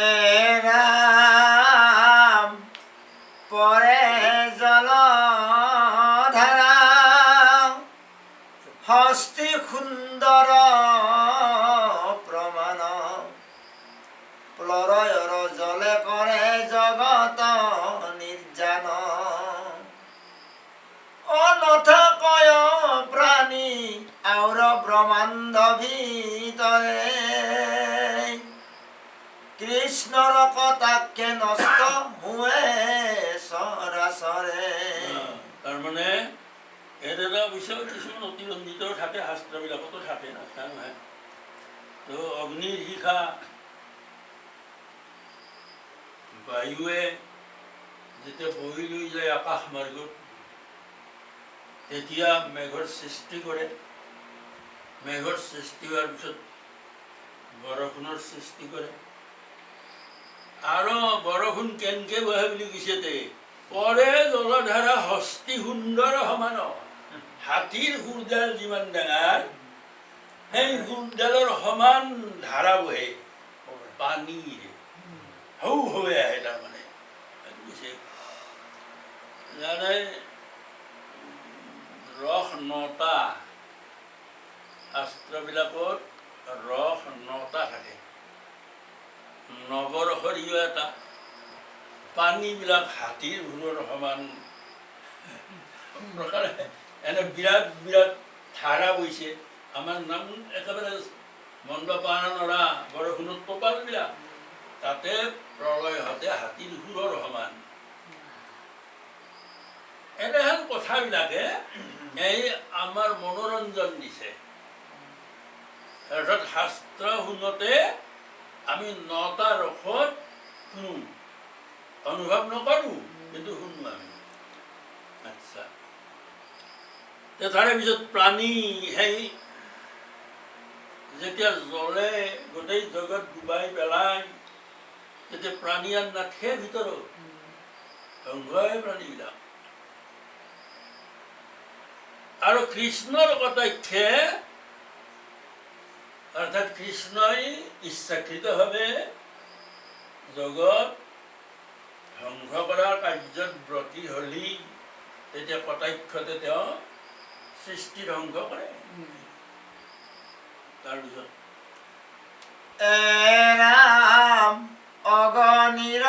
এৰাম পৰে জলধাৰা হস্তি সুন্দৰ প্ৰমাণ প্ৰলয়ৰ জলে কৰে জগত নিৰ্জান অনথকয় প্ৰাণী আউৰ ব্ৰহ্মাণ্ড ভিতৰে কৃষ্ণৰ কথাকে নষ্ট হুৱে চৰাচৰে। তাৰমানে এটা অৱশ্যে কিছুমান অতিৰঞ্জিত থাকে, শাস্ত্ৰবিলাকতো থাকে, নাথা নহয়। তো অগ্নিৰ শিখা বায়ুৱে যেতিয়া বহি লৈ যায় আকাশ মাৰ্গত, তেতিয়া মেঘৰ সৃষ্টি কৰে। মেঘৰ সৃষ্টি হোৱাৰ পিছত বৰষুণৰ সৃষ্টি কৰে। আৰু বৰষুণ কেনেকে বহে বুলি কৈছে, পৰে জলধাৰা হস্তি সুন্দৰ সমান। হাতীৰ সুৰডাল যিমান ডাঙৰ, সেই সুৰডালৰ সমান ধাৰা বহে পানীৰে, হৌ হৈ আহে। তাৰমানে কৈছে জানে ৰস 9টা, শাস্ত্ৰবিলাকত ৰস 9টা থাকে। নৱৰসৰিও এটা, পানীবিলাক হাতীৰ সুৰৰ সমান প্ৰকাৰে এনে বিৰাট বিৰাট ধাৰা বৈছে। আমাৰ নাম একেবাৰে মন্দ পাৰ নৰা বৰষুণত কপালবিলাক, তাতে প্ৰলয় হতে হাতীৰ সুৰৰ সমান। এনেহেন কথাবিলাকে এই আমাৰ মনোৰঞ্জন দিছে। অৰ্থাৎ শাস্ত্ৰ শুনোতে আমি 9টা ৰসত শুনো, অনুভৱ নকৰোঁ, কিন্তু শুনো আমি। আচ্ছা, তাৰে পিছত প্ৰাণী, সেই যেতিয়া জলে গোটেই জগত ডুবাই পেলায়, তেতিয়া প্ৰাণী আৰু নাথাকে ভিতৰত, ধ্বংস হয় প্ৰাণীবিলাক। আৰু কৃষ্ণৰ কথাখ্যে, অৰ্থাৎ কৃষ্ণই ইচ্ছাকৃতভাৱে জগত ধ্বংস কৰাৰ কাৰ্যত ব্ৰতী হলি, তেতিয়া কটাক্ষতে তেওঁ সৃষ্টি ধ্বংস কৰে। তাৰপিছত এৰাম অগণিৰ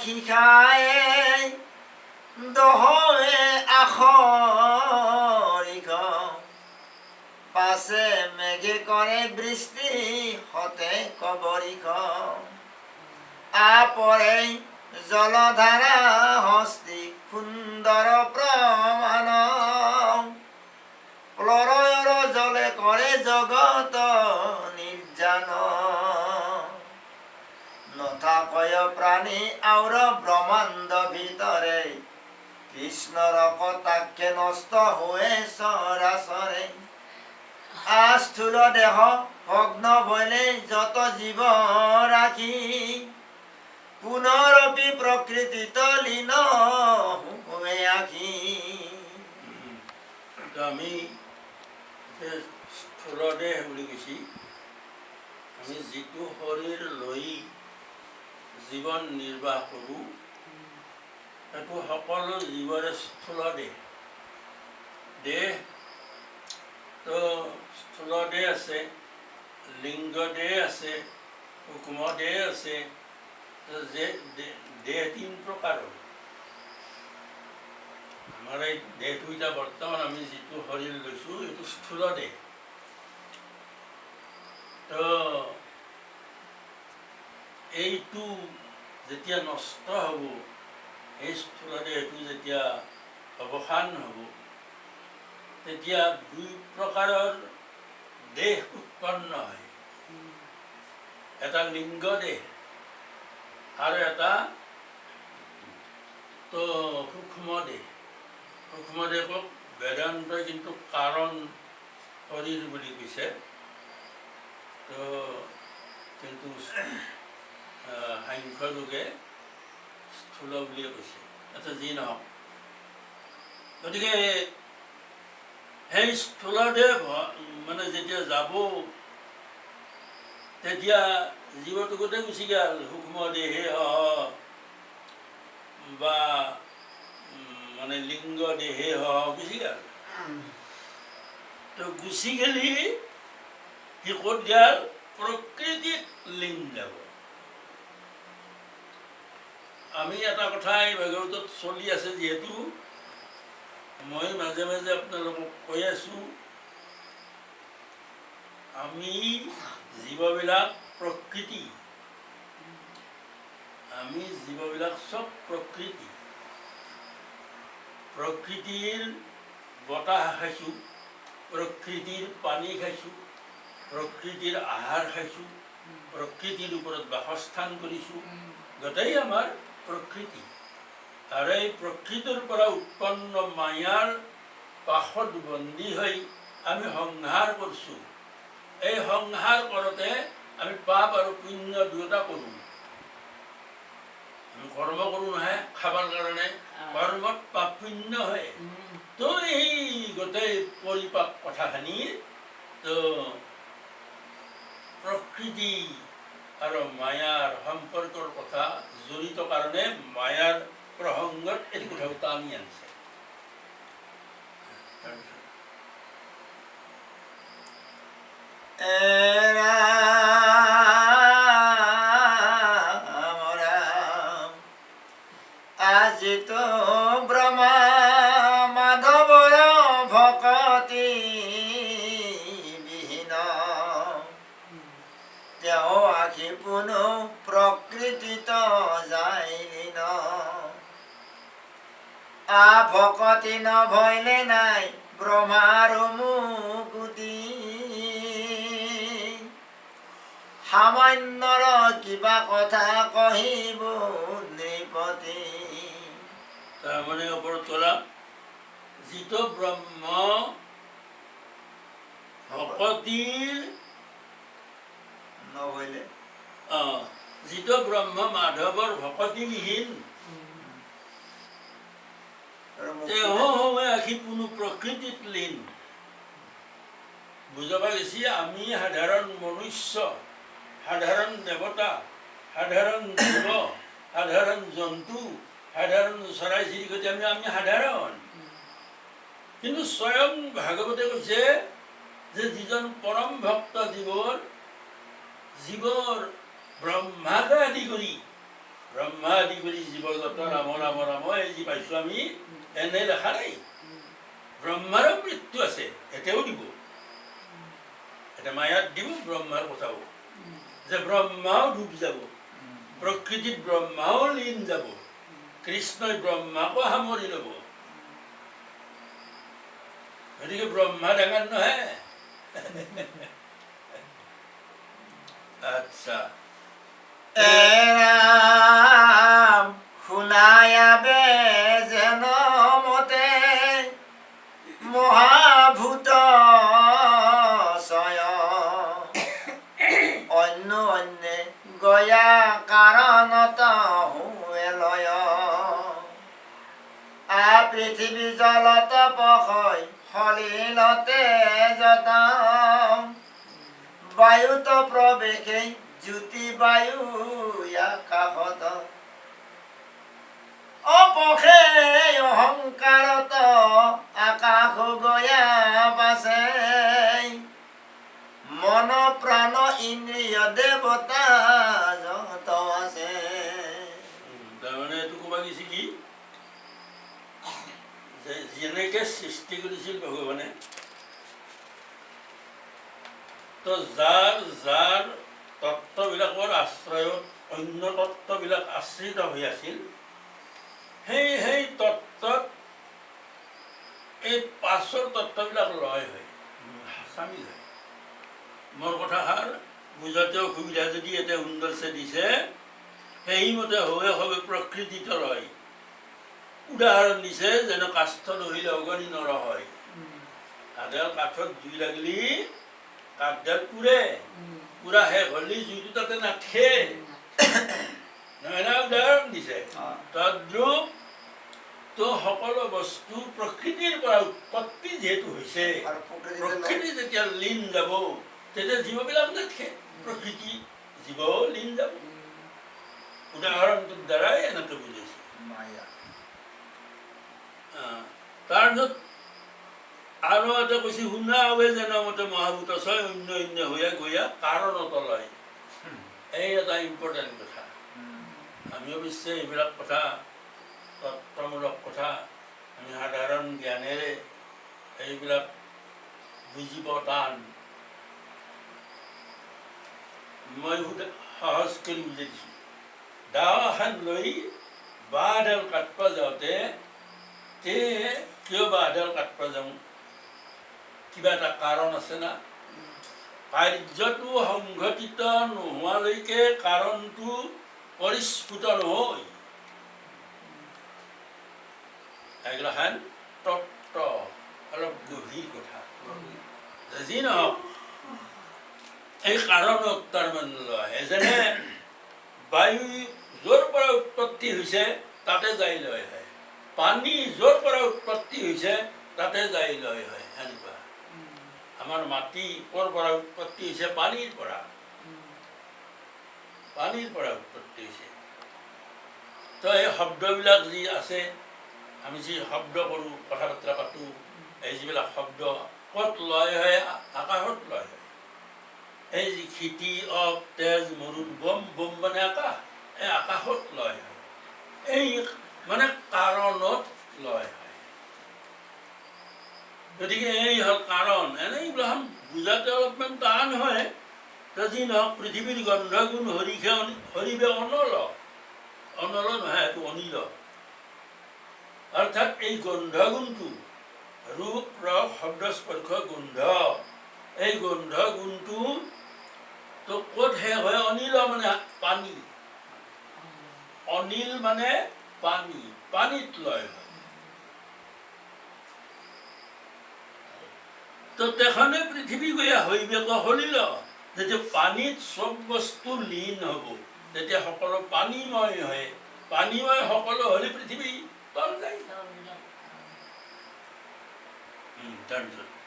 শিখায়ে দহৱে আখৰিখ পাছে মেঘে কৰে বৃষ্টি হতে কবৰিখ আপৰে জলধাৰা হস্তি সুন্দৰ প্ৰমাণ প্ৰলয়ৰ জলে কৰে জগত নিৰ্জান নথাকয় প্ৰাণী আউৰ ব্ৰহ্মাণ্ড ভিতৰে কৃষ্ণৰ কথাকে নষ্ট হৈ চৰাচৰে আস্থূল দেহ ভগ্ন বলে যত জীৱ ৰাখি পুনৰপি প্ৰকৃতিত লীন হৈ আহি। আমি স্থূল দেহ বুলি কৈছি, আমি যিটো শৰীৰ লৈ জীৱন নিৰ্বাহ কৰোঁ, সেইটো সকলো জীৱৰে স্থূল দেহ। দেহ তো স্থূল দেহ আছে, লিংগ দেহ আছে, সূক্ষ্ম দেহ আছে। দেহ 3 প্ৰকাৰৰ। আমাৰ এই দেহটো এতিয়া বৰ্তমান আমি যিটো শৰীৰ লৈছোঁ, এইটো স্থূল দেহ। তো এইটো যেতিয়া নষ্ট হ'ব, এই স্থূল দেহটো যেতিয়া অৱসান হ'ব, তেতিয়া 2 প্ৰকাৰৰ দেহ উৎপন্ন হয়। এটা লিংগ দেহ আৰু এটা তো সূক্ষ্ম দেহ। সূক্ষ্ম দেহক বেদান্তই কিন্তু কাৰণ শৰীৰ বুলি কৈছে, তো কিন্তু সাংখ্য যোগে স্থূল বুলিয়ে কৈছে। আচ্ছা, যি নহওক, গতিকে সেই স্থূল দেহ মানে যেতিয়া যাব, তেতিয়া জীৱটো গোটেই গুচি গ'ল সূক্ষ্ম দেহে হওক বা মানে লিংগ দেহে হওক গুচি গ'ল তো গুচি গেলি সি ক'ত গ'ল প্ৰকৃতিত লীন যাব আমি এটা কথা এই ভাগৱতত চলি আছে যিহেতু মই মাজে মাজে আপোনালোকক কৈ আছোঁ আমি জীৱবিলাক প্ৰকৃতি আমি জীৱবিলাক চব প্ৰকৃতি প্ৰকৃতিৰ বতাহ খাইছোঁ প্ৰকৃতিৰ পানী খাইছোঁ প্ৰকৃতিৰ আহাৰ খাইছোঁ প্ৰকৃতিৰ ওপৰত বাসস্থান কৰিছোঁ গোটেই আমাৰ প্ৰকৃতি আৰু এই প্ৰকৃতিৰ পৰা উৎপন্ন মায়াৰ পাশত বন্দী হৈ আমি সংহাৰ কৰিছোঁ এই সংহাৰ কৰোঁতে আমি পাপ আৰু পুণ্য দুয়োটা কৰোঁ আমি কৰ্ম কৰোঁ নহয় খাবৰ কাৰণে কৰ্মত পাপ পুণ্য হয় তো এই গোটেই পৰিপাক কথাখিনি তো প্ৰকৃতি আৰু মায়াৰ সম্পৰ্কৰ কথা জড়িত কাৰণে মায়াৰ প্ৰসংগত এই কথা টানি আনিছে আজিতো ব্ৰহ্মা মাধৱৰ ভকতি বিহীন তেওঁ আখি পুনু প্ৰকৃতিত যায় লীন ভকতি নভৈলে নাই ব্ৰহ্মাৰ মুকুতি সামান্যৰ কিবা কথা কহিব নৃপতি তাৰমানে ওপৰত ক'লা যিটো ব্ৰহ্ম ভকতিৰ নভৈলে যিটো ব্ৰহ্ম মাধৱৰ ভকতিবিহীন তেওঁ আখি কোনো প্ৰকৃতিত লীন বুজাব গৈছে আমি সাধাৰণ মনুষ্য সাধাৰণ দেৱতা সাধাৰণ জীৱ সাধাৰণ জন্তু সাধাৰণ চৰাই চিৰিকটি আমি সাধাৰণ কিন্তু স্বয়ং ভাগৱতে কৈছে যে যিজন পৰম ভক্ত জীৱৰ ব্ৰহ্মাকে আদি কৰি জীৱ যত ৰাম ৰাম ৰাম এই যি পাইছোঁ আমি এনে দেখা নাই ব্ৰহ্মাৰো মৃত্যু আছে এতিয়াও দিব এটা মায়াত দিব ব্ৰহ্মাৰ কথাও যে ব্ৰহ্মাও ডুব যাব প্ৰকৃতিত ব্ৰহ্মাও লীন যাব কৃষ্ণই ব্ৰহ্মাকো সামৰি ল'ব গতিকে ব্ৰহ্মা ডাঙৰ নহয় আচ্ছা শুনায়াবে যেন মতে মহাভূত অন্য অন্যে গয়া কাৰণত হুৱে লয় পৃথিৱী জলত পশয় সলিলতে যত বায়ুত প্ৰৱেশে জ্যোতি বায়ু আকাশত অপখে অহংকাৰত আকাশ গয়া পাছে মন প্ৰাণ ইন্দ্ৰিয় দেৱতা যত আছে তাৰমানে এইটো ক'ব গৈছে কি যে যেনেকৈ সৃষ্টি কৰিছিল ভগৱানে তো যাৰ যাৰ তত্ত্ববিলাকৰ আশ্ৰয়ত অন্য তত্ত্ববিলাক আশ্ৰিত হৈ আছিল সেই তত্ত্বত এই পাছৰ তত্ত্ববিলাক লয় হয় চামিল হয় মোৰ কথাষাৰ বুজাতে অসুবিধা যদি এটা সুন্দৰছে দিছে সেইমতে হৈ হবে প্ৰকৃতিত লয় উদাহৰণ দিছে যেন কাষ্ঠ ধৰিলে অগণি নৰ হয় আদাল কাঠত জুই লাগিলি কাঠডাল পুৰা শেষ হ'লি জুইটো তাতে নাথে নহয় না উদাহৰণ দিছে তদ্ৰূপ তো সকলো বস্তু প্ৰকৃতিৰ পৰা উৎপত্তি যিহেতু হৈছে প্ৰকৃতি যেতিয়া লীন যাব তেতিয়া জীৱবিলাক নাথাকে প্ৰকৃতি জীৱও লীন যাব উদাহৰণটোৰ দ্বাৰাই এনেকৈ বুজাইছে মায়া তাৰপিছত আৰু এটা কৈছে শুনা আৱে যেন মতে মহাভূত ছয় অন্য অন্য হৈয়া গৈয়া কাৰণত লয় এই এটা ইম্পৰ্টেণ্ট কথা আমি অৱশ্যে এইবিলাক কথা তত্ত্বমূলক কথা আমি সাধাৰণ জ্ঞানেৰে এইবিলাক বুজিব টান মই সহজ কৰি বুজাই দিছোঁ দাও এখন লৈ বাঁহডাল কাটব যাওঁতে তে কিয় বাঁহডাল কাটব যাওঁ কিবা এটা কাৰণ আছে না কাৰ্যটো সংঘটিত নোহোৱালৈকে কাৰণটো পৰিস্ফুট নহয় এইগিলাখান তত্ত্ব অলপ গভীৰ কথা যি নহওক এই কাৰণত তাৰমানে লয় যেনে বায়ু য'ৰ পৰা উৎপত্তি হৈছে তাতে যাই লয় হয় পানী য'ৰ পৰা উৎপত্তি হৈছে তাতে যাই লয় হয় এনেকুৱা আমাৰ মাটি ক'ৰ পৰা উৎপত্তি হৈছে পানীৰ পৰা উৎপত্তি হৈছে তো এই শব্দবিলাক যি আছে আমি যি শব্দ কৰোঁ কথা বতৰা পাতোঁ এই যিবিলাক শব্দ ক'ত লয় হয় আকাশত লয় হয় এই যি খেতি অক তেজ মৰুদ বম বম মানে আকাশ এই আকাশত লয় হয় এই মানে কাৰণত লয় হয় গতিকে এই হ'ল কাৰণ এনেই এইবিলাক বুজাতে অলপমান টান হয় তো যি নহওক পৃথিৱীৰ গন্ধগুণ হৰিবে অনল নহয় এইটো অনিল অৰ্থাৎ এই গন্ধগুণটো ৰূপ ৰস শব্দ স্পৰ্শ গোন্ধ এই গন্ধগুণটো তো ক'ত শেষ হয় অনিল মানে পানী অনিল মানে পানীত লয় হয় তো তেখনে পৃথিৱী গৈয়া হইবে হলিল যেতিয়া পানীত চব বস্তু লীন হ'ব তেতিয়া সকলো পানীময় হয় পানীময় সকলো হ'লে পৃথিৱী তল যায় তাৰপিছত